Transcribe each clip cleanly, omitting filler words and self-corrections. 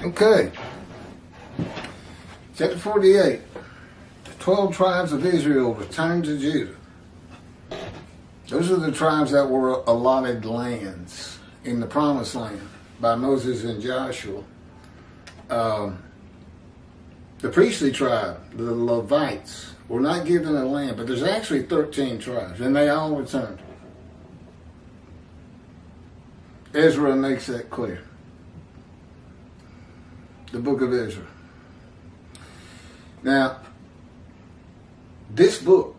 Okay. Chapter 48. The 12 tribes of Israel returned to Judah. Those are the tribes that were allotted lands in the promised land by Moses and Joshua. The priestly tribe, the Levites, were not given a land, but there's actually 13 tribes, and they all returned. Ezra makes that clear. The book of Ezra. Now, this book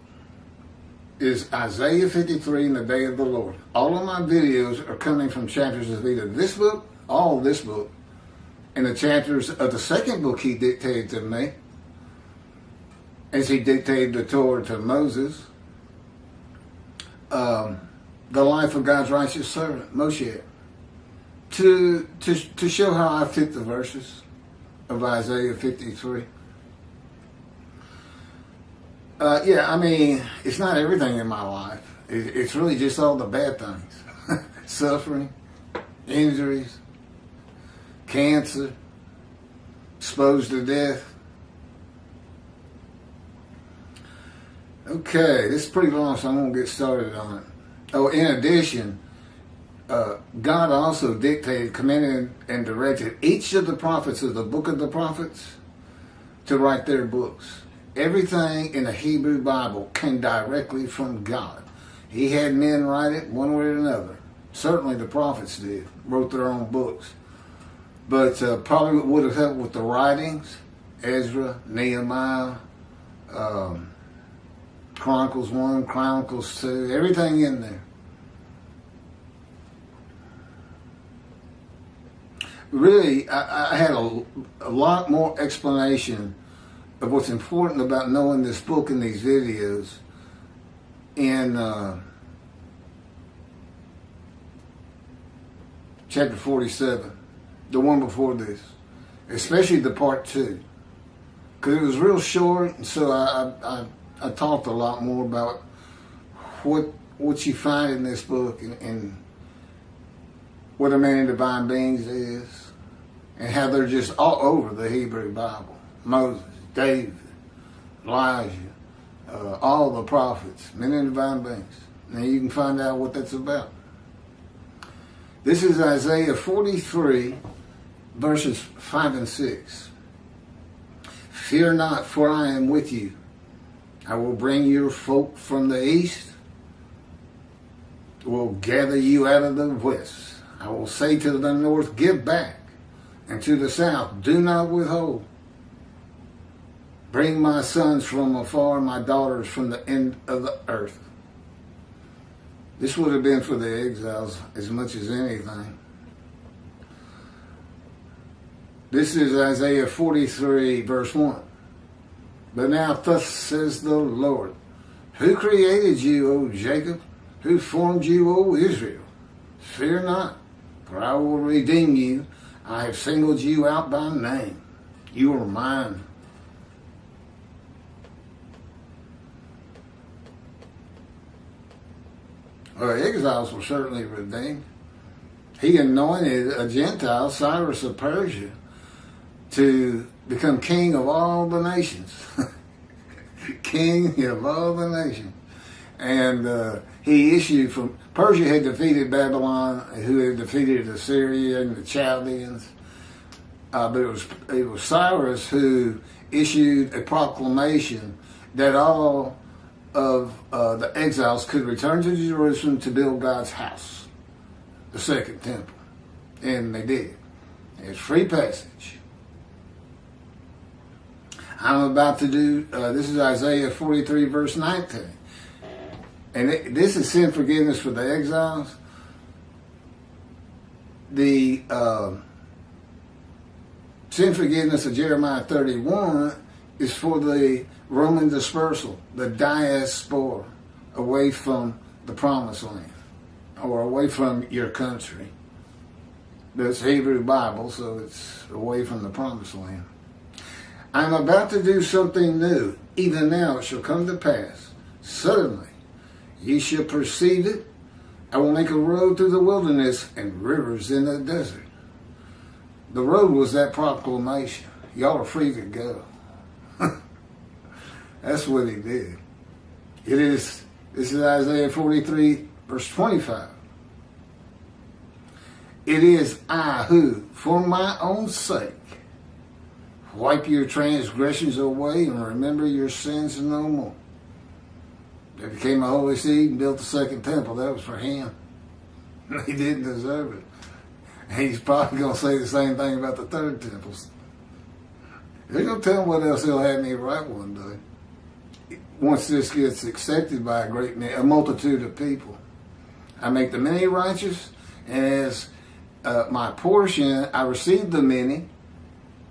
is Isaiah 53 and the Day of the Lord. All of my videos are coming from chapters of either this book, all of this book, and the chapters of the second book he dictated to me, as he dictated the Torah to Moses, the life of God's righteous servant, Moshe, to show how I fit the verses of Isaiah 53. Yeah, I mean, it's not everything in my life. It's really just all the bad things. Suffering, injuries, cancer, exposed to death. Okay, this is pretty long, so I'm going to get started on it. Oh, in addition, God also dictated, commanded, and directed each of the prophets of the book of the prophets to write their books. Everything in the Hebrew Bible came directly from God. He had men write it one way or another. Certainly the prophets did, wrote their own books. But probably would have helped with the writings, Ezra, Nehemiah, Chronicles 1, Chronicles 2, everything in there. Really, I had a lot more explanation of what's important about knowing this book and these videos in chapter 47, the one before this, especially the part 2, because it was real short, and so I talked a lot more about what you find in this book and what a man in divine beings is, and how they're just all over the Hebrew Bible. Moses, David, Elijah, all the prophets, men in divine beings. Now you can find out what that's about. This is Isaiah 43, verses 5 and 6. Fear not, for I am with you. I will bring your folk from the east, will gather you out of the west. I will say to the north, give back, and to the south, do not withhold. Bring my sons from afar, my daughters from the end of the earth. This would have been for the exiles as much as anything. This is Isaiah 43, verse 1. But now thus says the Lord, who created you, O Jacob? Who formed you, O Israel? Fear not, for I will redeem you. I have singled you out by name. You are mine. Well, exiles were certainly redeemed. He anointed a Gentile, Cyrus of Persia, to become king of all the nations. King of all the nations. And he issued from, Persia had defeated Babylon, who had defeated Assyria and the Chaldeans. But it was Cyrus who issued a proclamation that all of the exiles could return to Jerusalem to build God's house, the second temple. And they did. It's free passage. I'm about to do, this is Isaiah 43, verse 19. And this is sin forgiveness for the exiles. The sin forgiveness of Jeremiah 31 is for the Roman dispersal, the diaspora, away from the promised land, or away from your country. That's Hebrew Bible, so it's away from the promised land. I'm about to do something new. Even now it shall come to pass. Suddenly ye shall perceive it. I will make a road through the wilderness and rivers in the desert. The road was that proclamation. Y'all are free to go. That's what he did. This is Isaiah 43, verse 25. It is I who, for my own sake, wipe your transgressions away and remember your sins no more. They became a holy seed and built the second temple. That was for him. He didn't deserve it. He's probably going to say the same thing about the third temple. They're going to tell him what else he'll have me write one day. Once this gets accepted by a multitude of people. I make the many righteous, and as my portion, I receive the many.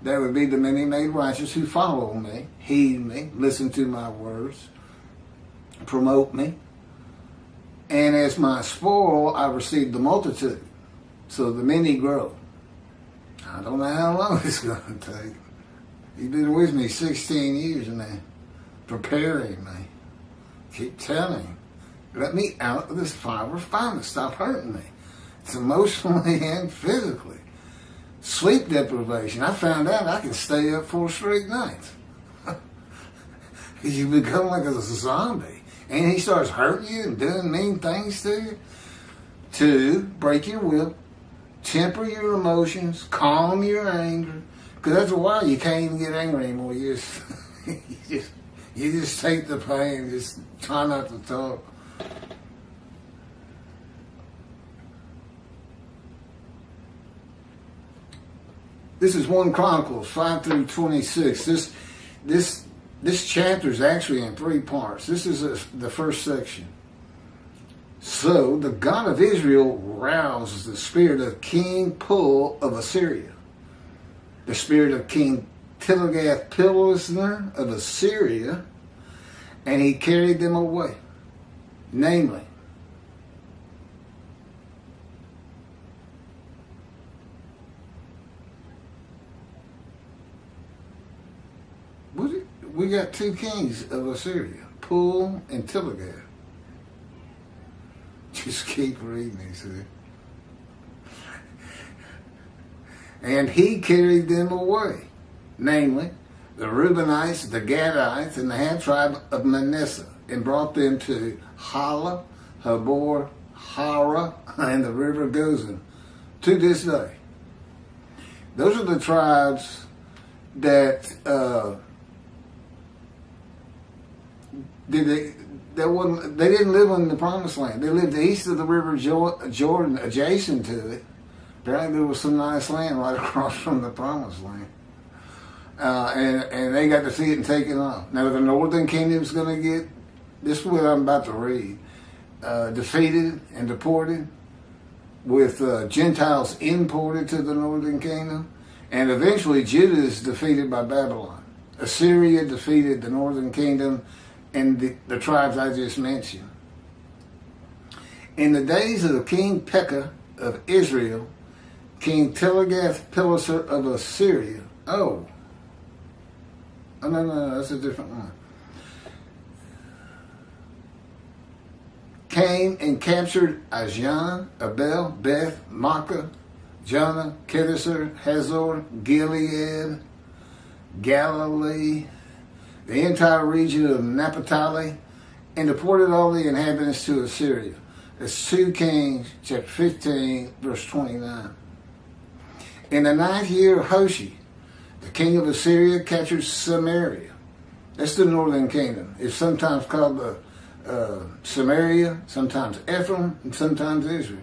That would be the many made righteous who follow me, heed me, listen to my words, promote me. And as my spoil, I receive the multitude. So the many grow. I don't know how long it's going to take. He's been with me 16 years now, preparing me. Keep telling him, let me out of this fire of refinement. Stop hurting me. It's emotionally and physically. Sleep deprivation. I found out I can stay up 4 straight nights. You become like a zombie. And he starts hurting you and doing mean things to you. 2, break your will. Temper your emotions. Calm your anger. Because after a while, you can't even get angry anymore. You just take the pain. Just try not to talk. This is 1 Chronicles 5 through 26. This chapter is actually in 3 parts. This is the first section. So the God of Israel roused the spirit of King Pul of Assyria, the spirit of King Tiglath-Pileser of Assyria, and he carried them away. Namely, we got 2 kings of Assyria, Pul and Tiglath. Just keep reading, he said. And he carried them away, namely, the Reubenites, the Gadites, and the half-tribe of Manasseh, and brought them to Hala, Habor, Hara, and the river Gozan, to this day. Those are the tribes that they didn't live in the Promised Land. They lived east of the river Jordan, adjacent to it. Apparently there was some nice land right across from the Promised Land. And they got to see it and take it off. Now the northern kingdom's going to get, this is what I'm about to read, defeated and deported, with Gentiles imported to the northern kingdom. And eventually Judah is defeated by Babylon. Assyria defeated the northern kingdom and the tribes I just mentioned. In the days of King Pekah of Israel, King Tiglath-Pileser of Assyria. No, that's a different one. Came and captured Ajan, Abel, Beth, Makkah, Jonah, Kedesser, Hazor, Gilead, Galilee, the entire region of Naphtali, and deported all the inhabitants to Assyria. That's 2 Kings, chapter 15, verse 29. In the 9th year of Hoshea, the king of Assyria captured Samaria. That's the northern kingdom. It's sometimes called the Samaria, sometimes Ephraim, and sometimes Israel.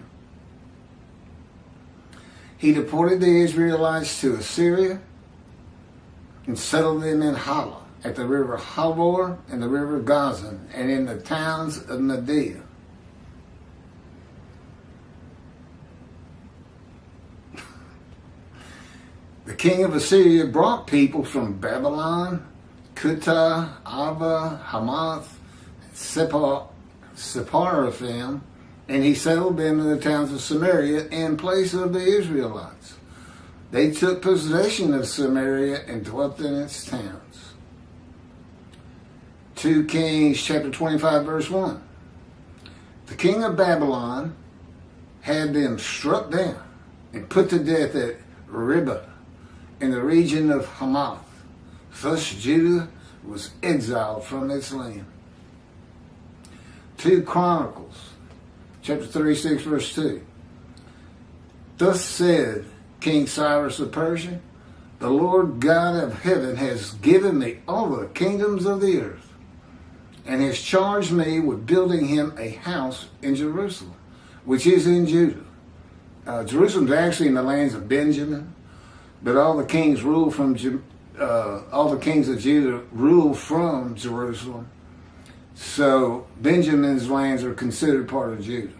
He deported the Israelites to Assyria and settled them in Hala, at the river Habor and the river Gozan, and in the towns of Media. The king of Assyria brought people from Babylon, Kutah, Ava, Hamath, Sepharvaim, and he settled them in the towns of Samaria in place of the Israelites. They took possession of Samaria and dwelt in its towns. 2 Kings chapter 25 verse 1. The king of Babylon had them struck down and put to death at Ribah, in the region of Hamath. Thus Judah was exiled from its land. 2 Chronicles, chapter 36, verse 2. Thus said King Cyrus of Persia, the Lord God of heaven has given me all the kingdoms of the earth, and has charged me with building him a house in Jerusalem, which is in Judah. Jerusalem's actually in the lands of Benjamin, but all the kings of Judah rule from Jerusalem. So Benjamin's lands are considered part of Judah.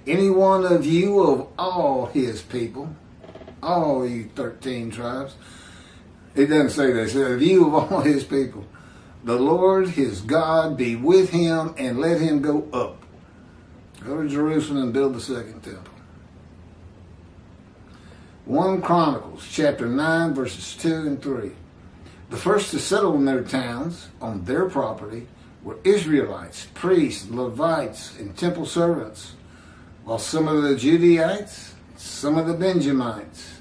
Any one of you of all his people, all you 13 tribes, it doesn't say that, it says of you of all his people, the Lord his God be with him, and let him go up. Go to Jerusalem and build the second temple. 1 Chronicles chapter 9 verses 2 and 3. The first to settle in their towns on their property were Israelites, priests, Levites, and temple servants, while some of the Judaites, some of the Benjamites,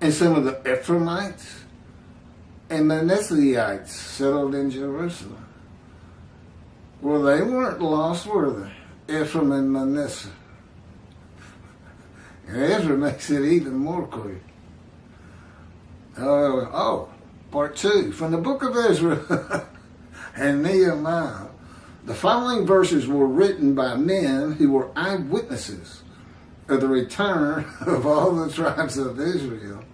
and some of the Ephraimites and Manasseites settled in Jerusalem. Well, they weren't lost, were they? Ephraim and Manasseh. And Ezra makes it even more clear. Part 2, from the book of Ezra and Nehemiah. The following verses were written by men who were eyewitnesses of the return of all the tribes of Israel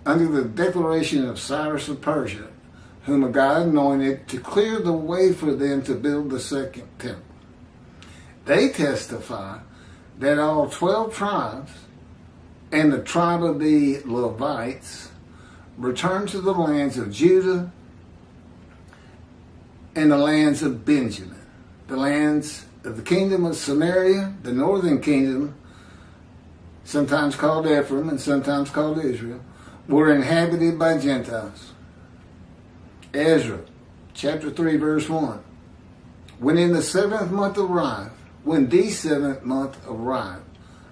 under the declaration of Cyrus of Persia, whom God anointed to clear the way for them to build the second temple. They testify that all 12 tribes and the tribe of the Levites returned to the lands of Judah and the lands of Benjamin, the lands of the kingdom of Samaria, the northern kingdom, sometimes called Ephraim and sometimes called Israel, were inhabited by Gentiles. Ezra, chapter 3, verse 1. When the seventh month arrived,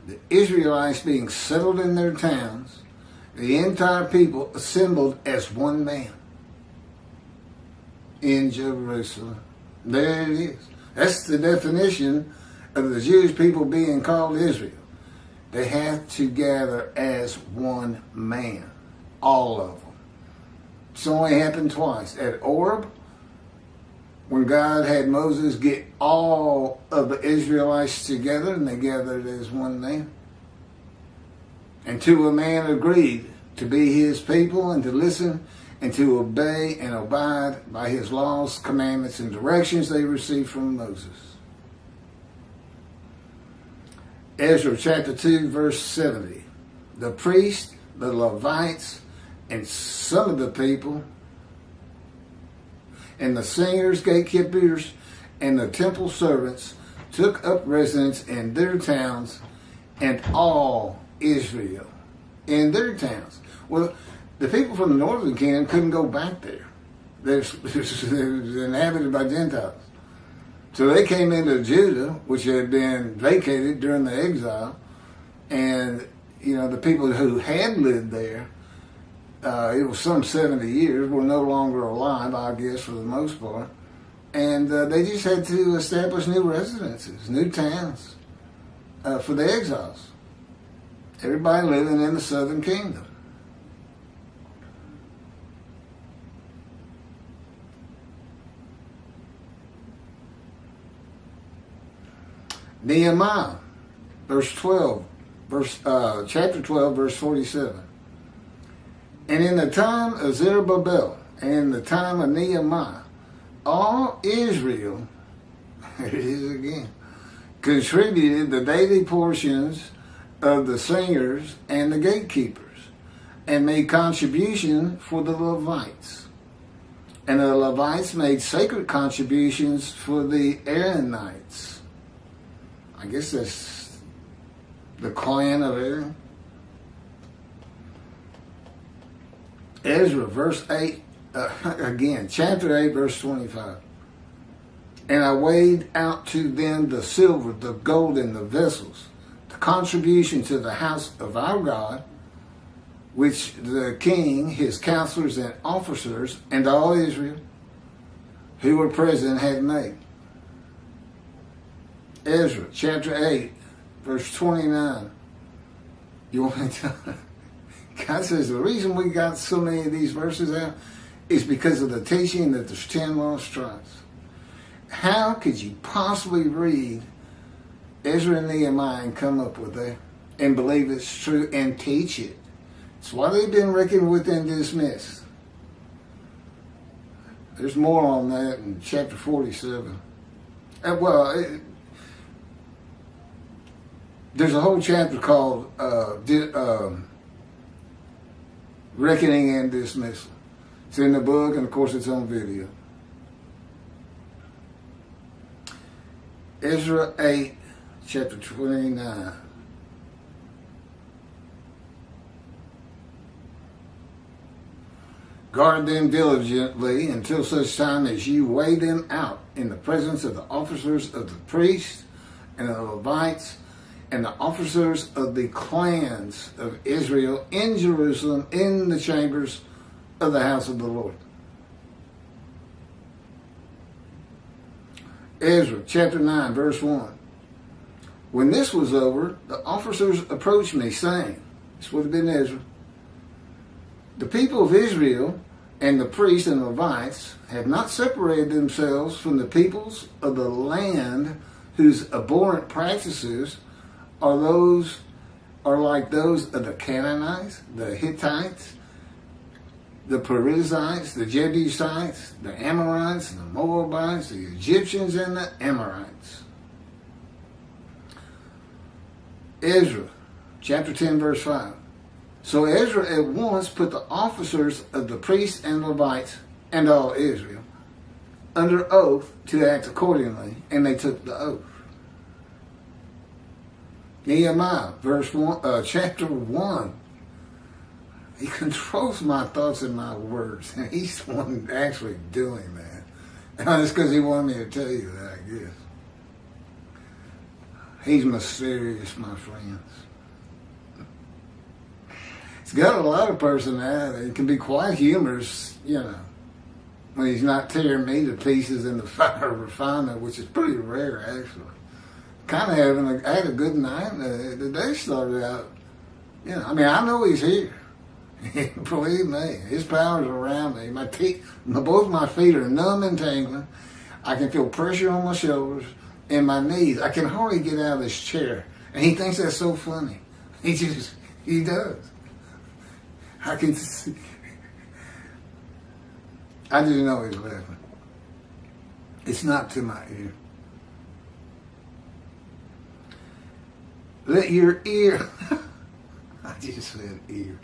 the Israelites being settled in their towns, the entire people assembled as one man in Jerusalem. There it is. That's the definition of the Jewish people being called Israel. They have to gather as one man. All of them. It's only happened twice. At Oreb, when God had Moses get all of the Israelites together, and they gathered as one man. And to a man agreed to be his people and to listen and to obey and abide by his laws, commandments, and directions they received from Moses. Ezra chapter 2, verse 70. The priests, the Levites, and some of the people, and the singers, gatekeepers, and the temple servants took up residence in their towns, and all Israel in their towns. Well, the people from the northern kingdom couldn't go back there. They were inhabited by Gentiles. So they came into Judah, which had been vacated during the exile, and the people who had lived there, it was some 70 years, were no longer alive, I guess, for the most part. And they just had to establish new residences, new towns for the exiles. Everybody living in the southern kingdom. Nehemiah, chapter 12, verse 47. And in the time of Zerubbabel and in the time of Nehemiah, all Israel, here it is again, contributed the daily portions of the singers and the gatekeepers, and made contribution for the Levites. And the Levites made sacred contributions for the Aaronites. I guess that's the clan of Aaron. Ezra, verse 8, again, chapter 8, verse 25. And I weighed out to them the silver, the gold, and the vessels, the contribution to the house of our God, which the king, his counselors and officers, and all Israel who were present had made. Ezra chapter 8, verse 29. You want me to tell you? God says the reason we got so many of these verses out is because of the teaching that there's 10 lost tribes. How could you possibly read Ezra and Nehemiah and come up with that and believe it's true and teach it? It's why they've been reckoned with and dismissed. There's more on that in chapter 47. There's a whole chapter called Reckoning and Dismissal. It's in the book, and of course it's on video. Ezra 8, chapter 29. Guard them diligently until such time as you weigh them out in the presence of the officers of the priests and the Levites and the officers of the clans of Israel in Jerusalem in the chambers of the house of the Lord. Ezra chapter 9, verse 1. When this was over, the officers approached me, saying, this would have been Ezra, the people of Israel and the priests and Levites have not separated themselves from the peoples of the land whose abhorrent practices are like those of the Canaanites, the Hittites, the Perizzites, the Jebusites, the Amorites, the Moabites, the Egyptians, and the Amorites. Ezra, chapter 10, verse 5. So Ezra at once put the officers of the priests and Levites and all Israel under oath to act accordingly, and they took the oath. Nehemiah, chapter 1. He controls my thoughts and my words. And he's the one actually doing that. And it's because he wanted me to tell you that, I guess. He's mysterious, my friends. He's got a lot of personality. He can be quite humorous, when he's not tearing me to pieces in the fire of refinement, which is pretty rare, actually. I had a good night. The day started out, I know he's here. Believe me, his power's around me. Both my feet are numb and tingling. I can feel pressure on my shoulders and my knees. I can hardly get out of this chair. And he thinks that's so funny. He does. I just know he's laughing. It's not to my ear. Let your ear, I just said ear.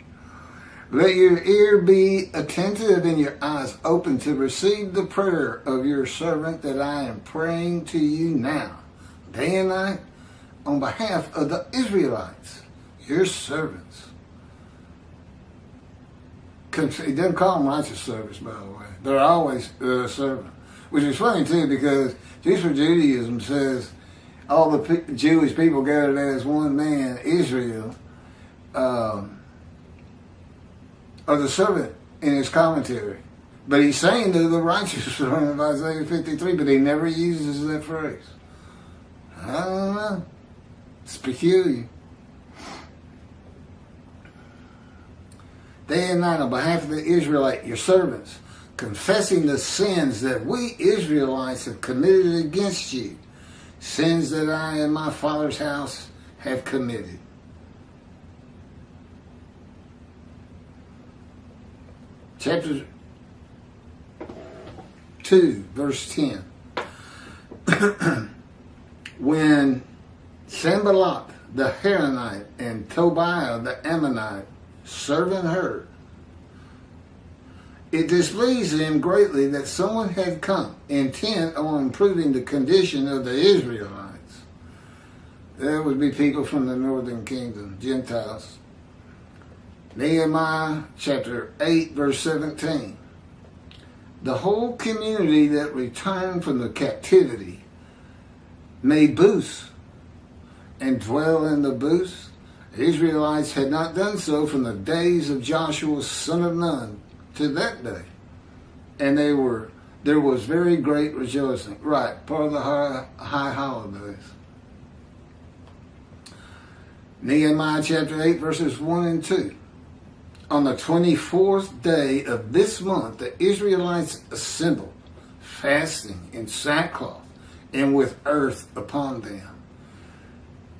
Let your ear be attentive and your eyes open to receive the prayer of your servant that I am praying to you now, day and night, on behalf of the Israelites, your servants. He doesn't call them righteous servants, by the way. They're always servant. Which is funny, too, because Jews for Judaism says all the Jewish people gathered as one man, Israel, are the servant in his commentary. But he's saying they're the righteous servant of Isaiah 53, but he never uses that phrase. I don't know. It's peculiar. Day and night on behalf of the Israelite, your servants, confessing the sins that we Israelites have committed against you, sins that I and my father's house have committed. Chapter 2, verse 10. When Sanballat the Haranite and Tobiah the Ammonite servant heard, it displeased him greatly that someone had come intent on improving the condition of the Israelites. There would be people from the northern kingdom, Gentiles. Nehemiah chapter 8, verse 17. The whole community that returned from the captivity made booths and dwell in the booths. The Israelites had not done so from the days of Joshua son of Nun to that day. And there was very great rejoicing. Right, part of the high holidays. Nehemiah chapter 8 verses 1 and 2. On the 24th day of this month, the Israelites assembled, fasting in sackcloth and with earth upon them.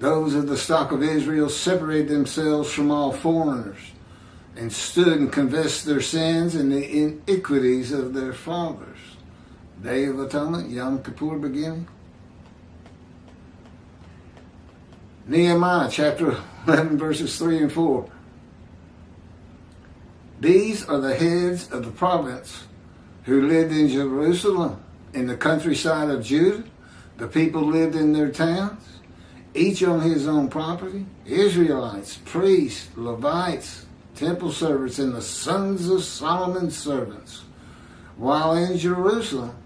Those of the stock of Israel separated themselves from all foreigners and stood and confessed their sins and the iniquities of their fathers. Day of Atonement, Yom Kippur beginning. Nehemiah chapter 11 verses 3 and 4. These are the heads of the province who lived in Jerusalem, in the countryside of Judah. The people lived in their towns, each on his own property. Israelites, priests, Levites, temple servants, and the sons of Solomon's servants. While in Jerusalem,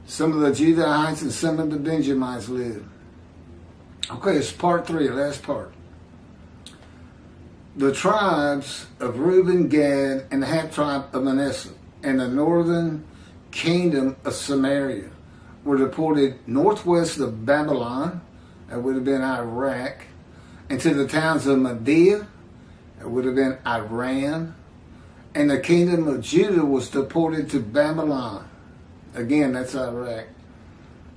some of the Judahites and some of the Benjamites lived. Okay, it's part 3, last part. The tribes of Reuben, Gad, and the half-tribe of Manasseh, and the northern kingdom of Samaria were deported northwest of Babylon, that would have been Iraq, and to the towns of Media, that would have been Iran, and the kingdom of Judah was deported to Babylon. Again, that's Iraq.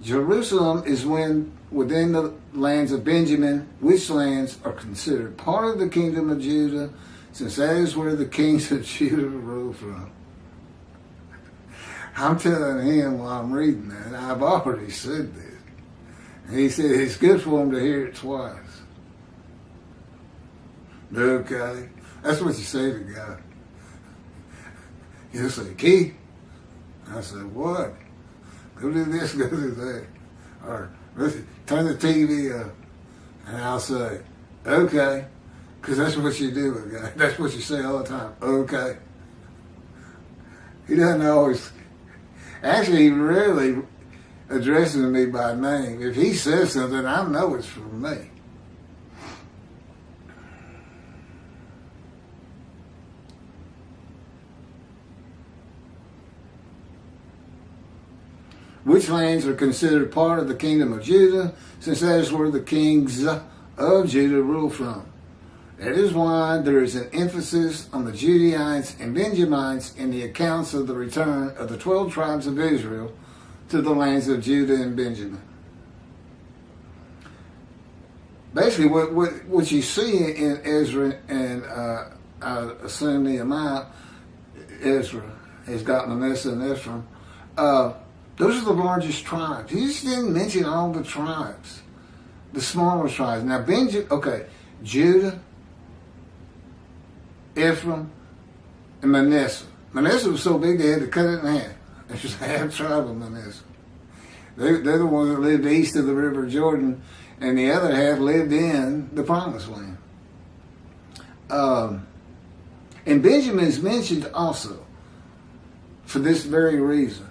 Jerusalem is within the lands of Benjamin, which lands are considered part of the kingdom of Judah, since that is where the kings of Judah rule from. I'm telling him while I'm reading that, I've already said this. And he said it's good for him to hear it twice. Okay. That's what you say to God. He'll say, Keith. I said, what? Go do this, go do that. Or listen, turn the TV up. And I'll say, okay. Because that's what you do with God. That's what you say all the time. Okay. He doesn't always... Actually, he rarely addresses me by name. If he says something, I know it's from me. Which lands are considered part of the kingdom of Judah, since that is where the kings of Judah rule from. That is why there is an emphasis on the Judeans and Benjamites in the accounts of the return of the 12 tribes of Israel to the lands of Judah and Benjamin. Basically, what you see in Ezra and I assume Nehemiah, Ezra has got Manasseh and Ephraim. Those are the largest tribes. He just didn't mention all the tribes, the smaller tribes. Now, Judah, Ephraim, and Manasseh. Manasseh was so big they had to cut it in half. There's just half tribe of Manasseh. They're the ones that lived east of the River Jordan, and the other half lived in the Promised Land. And Benjamin is mentioned also for this very reason.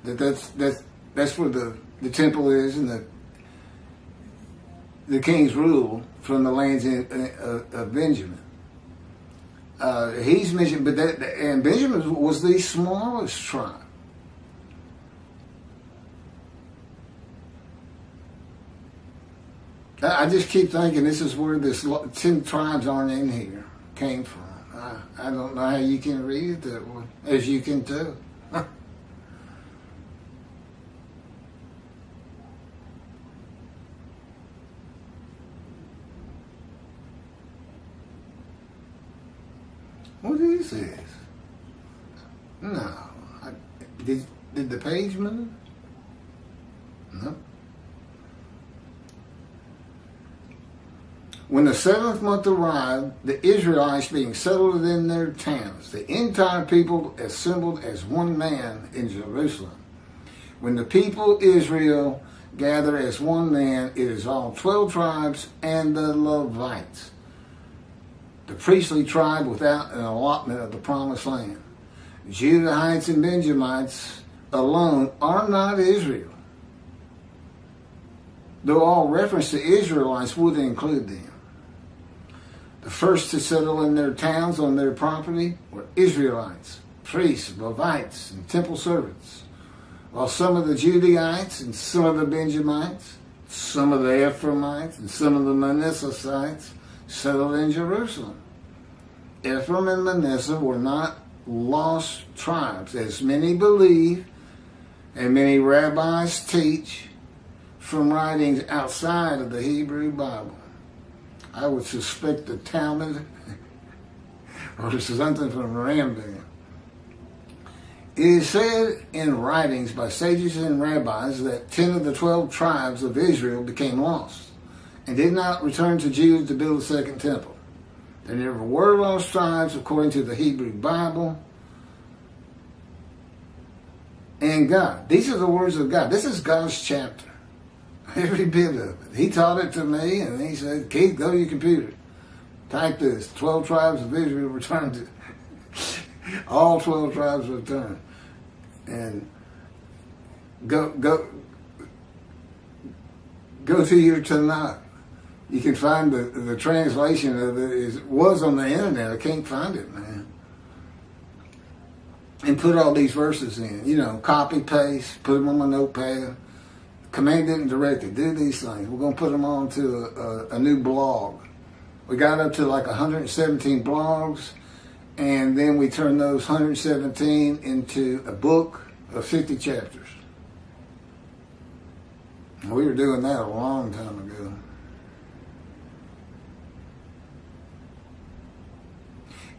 That's where the temple is, and the kings rule from the lands of Benjamin. He's mentioned, and Benjamin was the smallest tribe. I just keep thinking this is where this 10 tribes aren't in here came from. I don't know how you can read it that way, as you can tell. What is this? No. Did the page move? No. When the 7th month arrived, the Israelites being settled in their towns, the entire people assembled as one man in Jerusalem. When the people Israel gather as one man, it is all 12 tribes and the Levites, the priestly tribe without an allotment of the promised land. Judahites and Benjamites alone are not Israel, though all reference to Israelites would include them. The first to settle in their towns on their property were Israelites, priests, Levites, and temple servants, while some of the Judaites and some of the Benjamites, some of the Ephraimites, and some of the Manassesites settled in Jerusalem. Ephraim and Manasseh were not lost tribes, as many believe and many rabbis teach from writings outside of the Hebrew Bible. I would suspect the Talmud or something from Rambam. It is said in writings by sages and rabbis that 10 of the 12 tribes of Israel became lost and did not return to Judah to build a second temple. There never were lost tribes according to the Hebrew Bible and God. These are the words of God. This is God's chapter. Every bit of it. He taught it to me, and he said, Keith, go to your computer. Type this. 12 tribes of Israel returned to... all 12 tribes returned. And go to your Tanakh. You can find the translation of it was on the internet. I can't find it, man. And put all these verses in. You know, copy, paste, put them on my notepad. Commanded and directed. Do these things. We're going to put them on to a new blog. We got up to like 117 blogs, and then we turned those 117 into a book of 50 chapters. We were doing that a long time ago.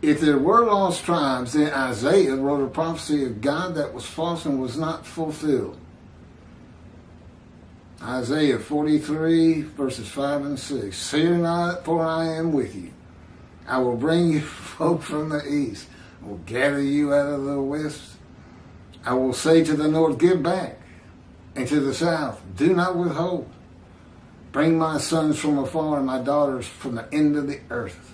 If there were lost tribes, then Isaiah wrote a prophecy of God that was false and was not fulfilled. Isaiah 43, verses 5 and 6. Fear not, for I am with you. I will bring you folk from the east. I will gather you out of the west. I will say to the north, give back. And to the south, do not withhold. Bring my sons from afar and my daughters from the end of the earth.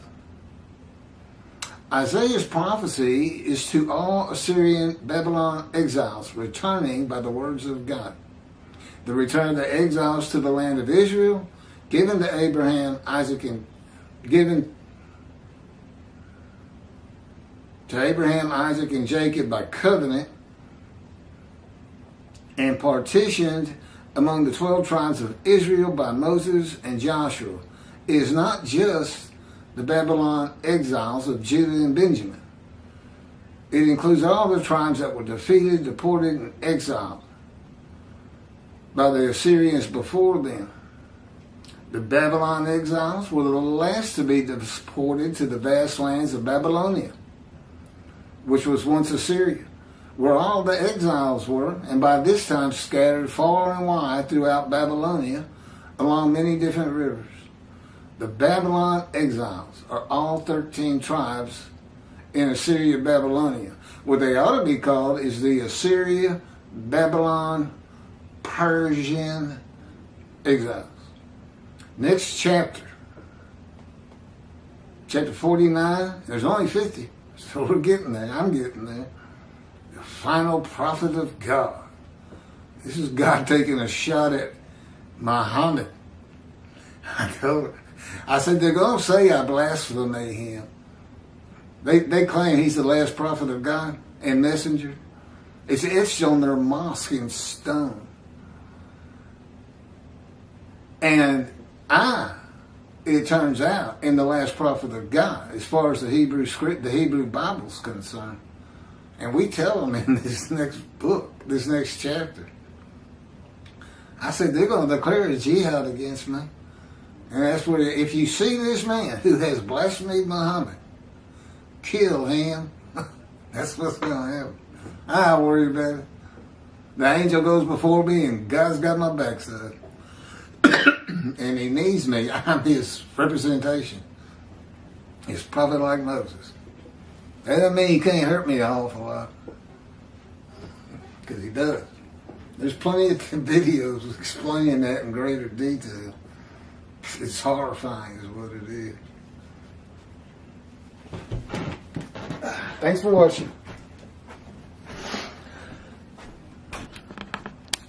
Isaiah's prophecy is to all Assyrian Babylon exiles returning by the words of God. The return of the exiles to the land of Israel, given to Abraham, Isaac, and given to Abraham, Isaac, and Jacob by covenant, and partitioned among the 12 tribes of Israel by Moses and Joshua, is not just the Babylon exiles of Judah and Benjamin. It includes all the tribes that were defeated, deported, and exiled by the Assyrians before them. The Babylon exiles were the last to be deported to the vast lands of Babylonia, which was once Assyria, where all the exiles were, and by this time scattered far and wide throughout Babylonia along many different rivers. The Babylon exiles are all 13 tribes in Assyria, Babylonia. What they ought to be called is the Assyria, Babylon, Persian exiles. Next chapter, chapter 49, there's only 50, so we're getting there. I'm getting there. The final prophet of God. This is God taking a shot at Muhammad. I said, they're going to say I blaspheme him. They claim he's the last prophet of God and messenger. It's etched on their mosque in stone. And it turns out, am the last prophet of God, as far as the Hebrew script, the Hebrew Bible's concerned. And we tell them in this next book, this next chapter. I said, they're going to declare a jihad against me. And that's what, if you see this man who has blasphemed Muhammad, kill him. That's what's going to happen. I don't worry about it. The angel goes before me and God's got my backside. And he needs me. I'm his representation. His prophet like Moses. That doesn't mean he can't hurt me an awful lot. Because he does. There's plenty of videos explaining that in greater detail. It's horrifying is what it is. Thanks for watching.